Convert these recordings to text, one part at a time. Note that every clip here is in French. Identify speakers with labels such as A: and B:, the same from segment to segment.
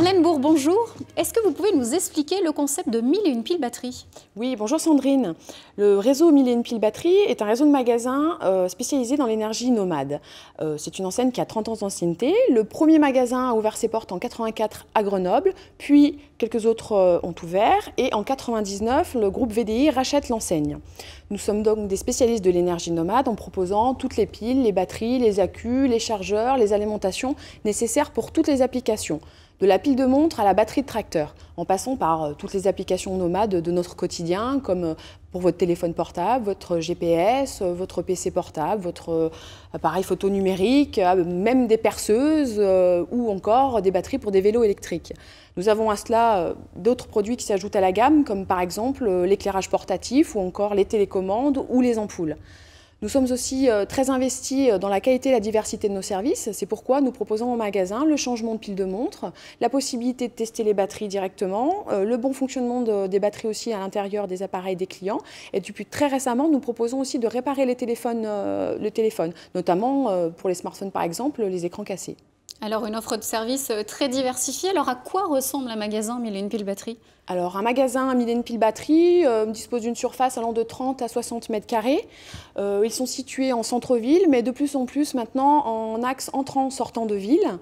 A: Marlène Bourg, bonjour. Est-ce que vous pouvez nous expliquer le concept de 1001 piles batteries?
B: Oui, bonjour Sandrine. Le réseau 1001 piles batteries est un réseau de magasins spécialisé dans l'énergie nomade. C'est une enseigne qui a 30 ans d'ancienneté. Le premier magasin a ouvert ses portes en 84 à Grenoble, puis quelques autres ont ouvert et en 99, le groupe VDI rachète l'enseigne. Nous sommes donc des spécialistes de l'énergie nomade en proposant toutes les piles, les batteries, les accus, les chargeurs, les alimentations nécessaires pour toutes les applications. De la pile de montre à la batterie de tracteur, en passant par toutes les applications nomades de notre quotidien, comme pour votre téléphone portable, votre GPS, votre PC portable, votre appareil photo numérique, même des perceuses ou encore des batteries pour des vélos électriques. Nous avons à cela d'autres produits qui s'ajoutent à la gamme, comme par exemple l'éclairage portatif ou encore les télécommandes ou les ampoules. Nous sommes aussi très investis dans la qualité et la diversité de nos services. C'est pourquoi nous proposons au magasin le changement de pile de montre, la possibilité de tester les batteries directement, le bon fonctionnement des batteries aussi à l'intérieur des appareils des clients. Et depuis très récemment, nous proposons aussi de réparer le téléphone, notamment pour les smartphones par exemple, les écrans cassés.
A: Alors une offre de service très diversifiée. Alors à quoi ressemble un magasin 1001 piles batteries?
B: Alors un magasin 1001 piles batteries dispose d'une surface allant de 30 à 60 mètres carrés. Ils sont situés en centre-ville, mais de plus en plus maintenant en axe entrant-sortant de ville.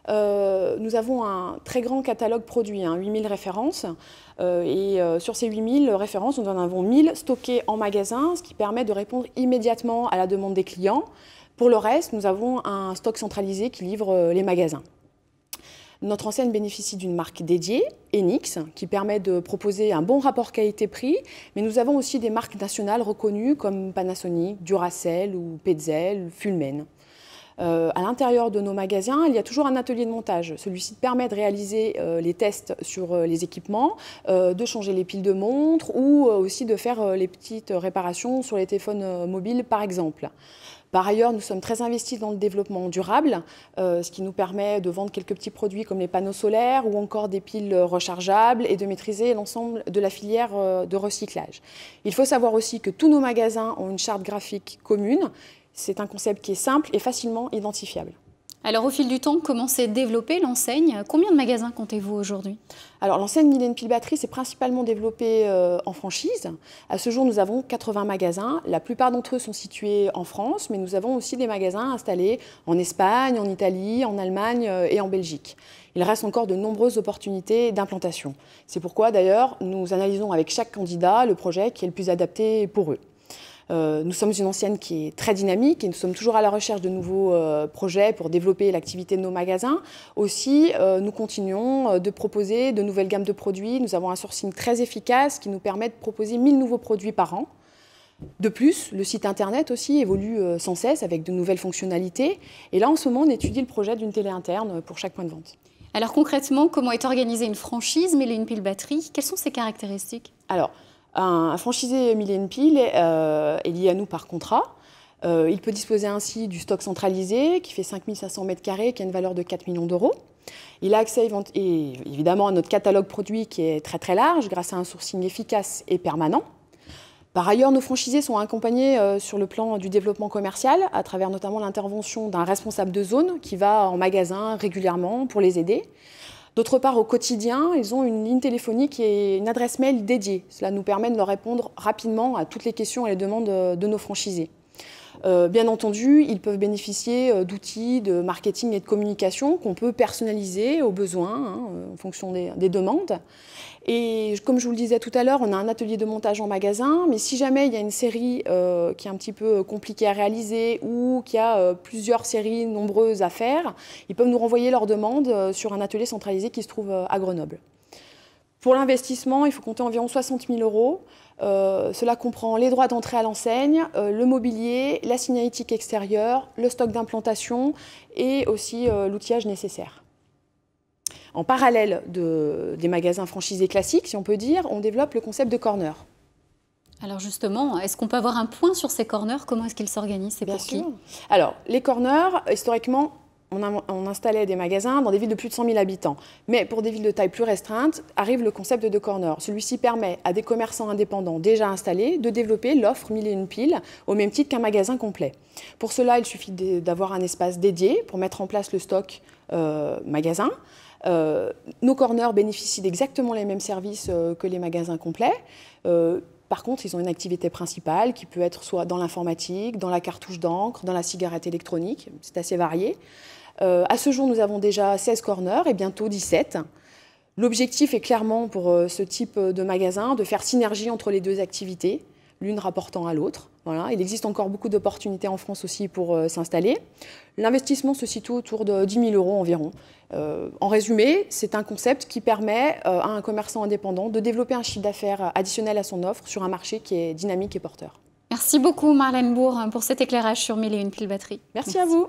B: Nous avons un très grand catalogue produit, 8000 références. Sur ces 8000 références, nous en avons 1000 stockées en magasin, ce qui permet de répondre immédiatement à la demande des clients. Pour le reste, nous avons un stock centralisé qui livre les magasins. Notre enseigne bénéficie d'une marque dédiée, Enix, qui permet de proposer un bon rapport qualité-prix, mais nous avons aussi des marques nationales reconnues comme Panasonic, Duracell ou Petzl, Fulmen. À l'intérieur de nos magasins, il y a toujours un atelier de montage. Celui-ci permet de réaliser les tests sur les équipements, de changer les piles de montre ou aussi de faire les petites réparations sur les téléphones mobiles par exemple. Par ailleurs, nous sommes très investis dans le développement durable, ce qui nous permet de vendre quelques petits produits comme les panneaux solaires ou encore des piles rechargeables et de maîtriser l'ensemble de la filière de recyclage. Il faut savoir aussi que tous nos magasins ont une charte graphique commune. C'est un concept qui est simple et facilement identifiable.
A: Alors au fil du temps, comment s'est développée l'enseigne? Combien de magasins comptez-vous aujourd'hui?
B: Alors l'enseigne 1001 piles batteries s'est principalement développée en franchise. À ce jour, nous avons 80 magasins. La plupart d'entre eux sont situés en France, mais nous avons aussi des magasins installés en Espagne, en Italie, en Allemagne et en Belgique. Il reste encore de nombreuses opportunités d'implantation. C'est pourquoi d'ailleurs, nous analysons avec chaque candidat le projet qui est le plus adapté pour eux. Nous sommes une enseigne qui est très dynamique et nous sommes toujours à la recherche de nouveaux projets pour développer l'activité de nos magasins. Aussi, nous continuons de proposer de nouvelles gammes de produits. Nous avons un sourcing très efficace qui nous permet de proposer 1000 nouveaux produits par an. De plus, le site internet aussi évolue sans cesse avec de nouvelles fonctionnalités. Et là, en ce moment, on étudie le projet d'une télé interne pour chaque point de vente.
A: Alors concrètement, comment est organisée une franchise 1001 piles batteries? Quelles sont ses caractéristiques?
B: Alors, un franchisé 1001 piles est lié à nous par contrat. Il peut disposer ainsi du stock centralisé qui fait 5500 mètres carrés, qui a une valeur de 4 millions d'euros. Il a accès évidemment à notre catalogue produit qui est très très large grâce à un sourcing efficace et permanent. Par ailleurs, nos franchisés sont accompagnés sur le plan du développement commercial à travers notamment l'intervention d'un responsable de zone qui va en magasin régulièrement pour les aider. D'autre part, au quotidien, ils ont une ligne téléphonique et une adresse mail dédiée. Cela nous permet de leur répondre rapidement à toutes les questions et les demandes de nos franchisés. Bien entendu, ils peuvent bénéficier d'outils de marketing et de communication qu'on peut personnaliser aux besoins, en fonction des demandes. Et comme je vous le disais tout à l'heure, on a un atelier de montage en magasin, mais si jamais il y a une série qui est un petit peu compliquée à réaliser ou qu'il y a plusieurs séries nombreuses à faire, ils peuvent nous renvoyer leurs demandes sur un atelier centralisé qui se trouve à Grenoble. Pour l'investissement, il faut compter environ 60 000 euros. Cela comprend les droits d'entrée à l'enseigne, le mobilier, la signalétique extérieure, le stock d'implantation et aussi l'outillage nécessaire. En parallèle des magasins franchisés classiques, si on peut dire, on développe le concept de corner.
A: Alors justement, est-ce qu'on peut avoir un point sur ces corners? Comment est-ce qu'ils s'organisent? C'est pour qui?
B: Alors, les corners, historiquement, on installait des magasins dans des villes de plus de 100 000 habitants. Mais pour des villes de taille plus restreinte, arrive le concept de corner. Celui-ci permet à des commerçants indépendants déjà installés de développer l'offre 1001 piles au même titre qu'un magasin complet. Pour cela, il suffit d'avoir un espace dédié pour mettre en place le stock magasin. Nos corners bénéficient d'exactement les mêmes services que les magasins complets. Par contre, ils ont une activité principale qui peut être soit dans l'informatique, dans la cartouche d'encre, dans la cigarette électronique. C'est assez varié. À ce jour, nous avons déjà 16 corners et bientôt 17. L'objectif est clairement pour ce type de magasin de faire synergie entre les deux activités, l'une rapportant à l'autre. Voilà. Il existe encore beaucoup d'opportunités en France aussi pour s'installer. L'investissement se situe autour de 10 000 € environ. En résumé, c'est un concept qui permet à un commerçant indépendant de développer un chiffre d'affaires additionnel à son offre sur un marché qui est dynamique et porteur.
A: Merci beaucoup Marlène Bourg pour cet éclairage sur 1001 piles batteries.
B: Merci à vous.